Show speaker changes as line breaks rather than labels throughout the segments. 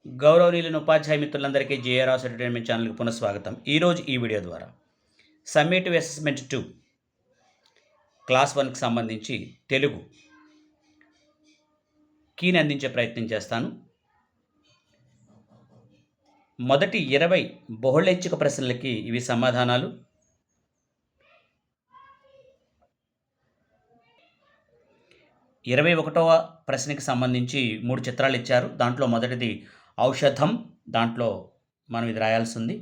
గౌరవనీయులైన ఉపాధ్యాయ మిత్రులందరికీ జేఆర్ఆర్స్ ఎంటర్టైన్మెంట్ ఛానల్కి పునఃస్వాగతం. ఈరోజు ఈ వీడియో ద్వారా సమ్మేటివ్ అసెస్మెంట్ 2 క్లాస్ 1కి సంబంధించి తెలుగు కీని అందించే ప్రయత్నం చేస్తాను. మొదటి 20 బహుళైచ్ఛిక ప్రశ్నలకి ఇవి సమాధానాలు. 21వ ప్రశ్నకి సంబంధించి 3 చిత్రాలు ఇచ్చారు. దాంట్లో మొదటిది ఔషధం, దాంట్లో మనం ఇది రాయాల్సి ఉంది.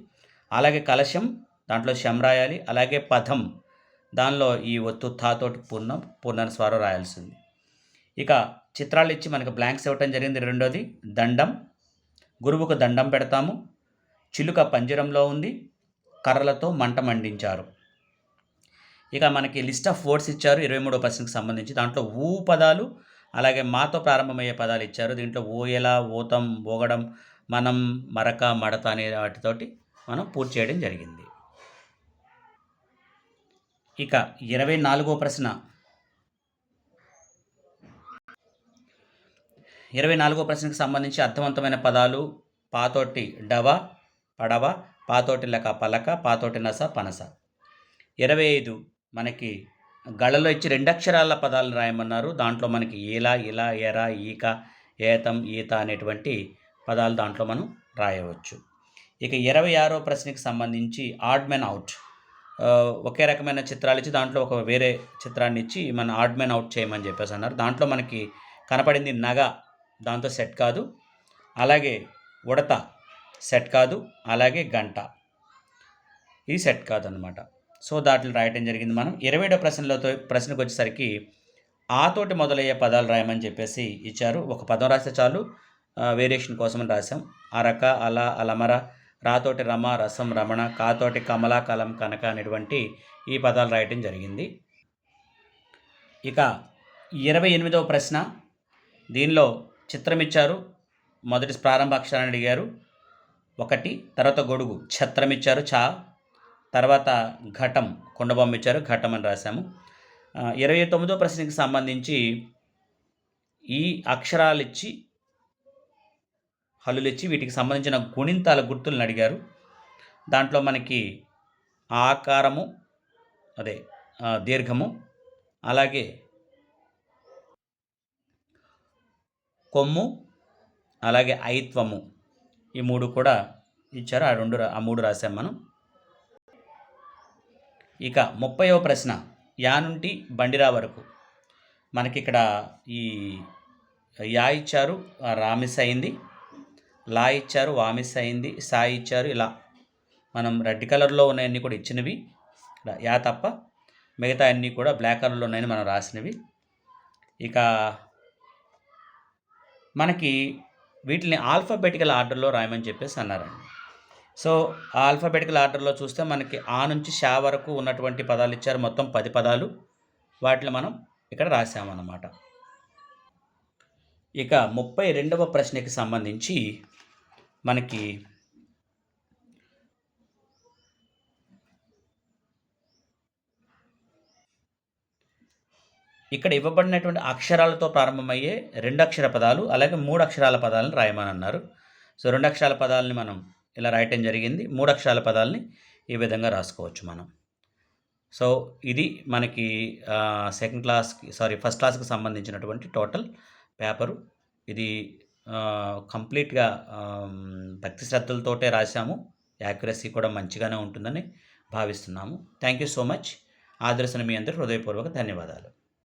అలాగే కలశం, దాంట్లో శం రాయాలి. అలాగే పథం, దానిలో ఈ ఒత్తు థాతోటి పూర్ణస్వరం రాయాల్సి ఉంది. ఇక చిత్రాలు ఇచ్చి మనకు బ్లాంక్స్ ఇవ్వటం జరిగింది. రెండోది దండం, గురువుకు దండం పెడతాము. చిలుక పంజరంలో ఉంది, కర్రలతో మంట మండించారు. ఇక మనకి లిస్ట్ ఆఫ్ వర్డ్స్ ఇచ్చారు 23వ ప్రశ్నకు సంబంధించి. దాంట్లో ఊ పదాలు అలాగే మాతో ప్రారంభమయ్యే పదాలు ఇచ్చారు. దీంట్లో ఊయల, ఊతం, ఊగడం, మనం, మరక, మడత అనే వాటితోటి మనం పూర్తి చేయడం జరిగింది. ఇక 24వ ప్రశ్న 24వ ప్రశ్నకు సంబంధించి అర్థవంతమైన పదాలు పాతోటి డవ, పడవ, పాతోటి లక పలక, పాతోటి నస పనస. 25 మనకి గళలో ఇచ్చి 2 అక్షరాల పదాలను రాయమన్నారు. దాంట్లో మనకి ఏలా, ఇలా, ఎర, ఈక, ఏతం, ఈత అనేటువంటి పదాలు దాంట్లో మనం రాయవచ్చు. ఇక 26వ ప్రశ్నకి సంబంధించి ఆడ్ మ్యాన్ అవుట్, ఒకే రకమైన చిత్రాలు ఇచ్చి దాంట్లో ఒక వేరే చిత్రాన్ని ఇచ్చి మన ఆడ్ మ్యాన్ అవుట్ చేయమని చెప్పేసి అన్నారు. దాంట్లో మనకి కనపడింది నగ, దాంతో సెట్ కాదు. అలాగే ఉడత సెట్ కాదు. అలాగే గంట, ఇది సెట్ కాదనమాట. సో దాంట్లో రాయటం జరిగింది. మనం 27వ ప్రశ్నకు వచ్చేసరికి ఆతోటి మొదలయ్యే పదాలు రాయమని చెప్పేసి ఇచ్చారు. ఒక పదం రాస్తే చాలు, వేరియేషన్ కోసమని రాసాం. అరక, అల, అలమర, రాతోటి రమ, రసం, రమణ, కాతోటి కమల, కలం, కనక అనేటువంటి ఈ పదాలు రాయటం జరిగింది. ఇక 28వ ప్రశ్న, దీనిలో చిత్రం ఇచ్చారు. మొదటి ప్రారంభ అక్షరాన్ని అడిగారు 1, తర్వాత గొడుగు ఛత్రం ఇచ్చారు చా, తర్వాత ఘటం కుండబొమ్మ ఇచ్చారు ఘటం అని రాశాము. 29వ ప్రశ్నకి సంబంధించి ఈ అక్షరాలు ఇచ్చి హల్లులు ఇచ్చి వీటికి సంబంధించిన గుణింతాల గుర్తులను అడిగారు. దాంట్లో మనకి ఆకారము, అదే దీర్ఘము, అలాగే కొమ్ము, అలాగే ఐత్వము, ఈ 3 కూడా ఇచ్చారు. ఆ 3 రాసాం మనం. ఇక 30వ ప్రశ్న యా నుండి బండిరా వరకు మనకి ఇక్కడ ఈ యా ఇచ్చారు, రా మిస్ అయింది. లా ఇచ్చారు, వా మిస్ అయింది. సా ఇచ్చారు. ఇలా మనం రెడ్ కలర్లో ఉన్నాయన్నీ కూడా ఇచ్చినవి, యా తప్ప మిగతా అన్నీ కూడా బ్లాక్ కలర్లో ఉన్నాయని మనం రాసినవి. ఇక మనకి వీటిని ఆల్ఫాబెటికల్ ఆర్డర్లో రాయమని చెప్పేసి అన్నారండి. సో ఆల్ఫాబెటికల్ ఆర్డర్లో చూస్తే మనకి ఆ నుంచి షా వరకు ఉన్నటువంటి పదాలు ఇచ్చారు. మొత్తం 10 పదాలు, వాటిని మనం ఇక్కడ రాసామన్నమాట. ఇక 32వ ప్రశ్నకి సంబంధించి మనకి ఇక్కడ ఇవ్వబడినటువంటి అక్షరాలతో ప్రారంభమయ్యే 2 అక్షర పదాలు అలాగే 3 అక్షరాల పదాలను రాయమని అన్నారు. సో 2 అక్షరాల పదాలని మనం ఇలా రాయటం జరిగింది. 3 అక్షరాల పదాలని ఈ విధంగా రాసుకోవచ్చు మనం. సో ఇది మనకి ఫస్ట్ క్లాస్కి సంబంధించినటువంటి టోటల్ పేపరు. ఇది కంప్లీట్గా భక్తి శ్రద్ధలతోటే రాసాము. యాక్యురసీ కూడా మంచిగానే ఉంటుందని భావిస్తున్నాము. Thank you so much. ఆదర్శన మీ అందరూ హృదయపూర్వక ధన్యవాదాలు.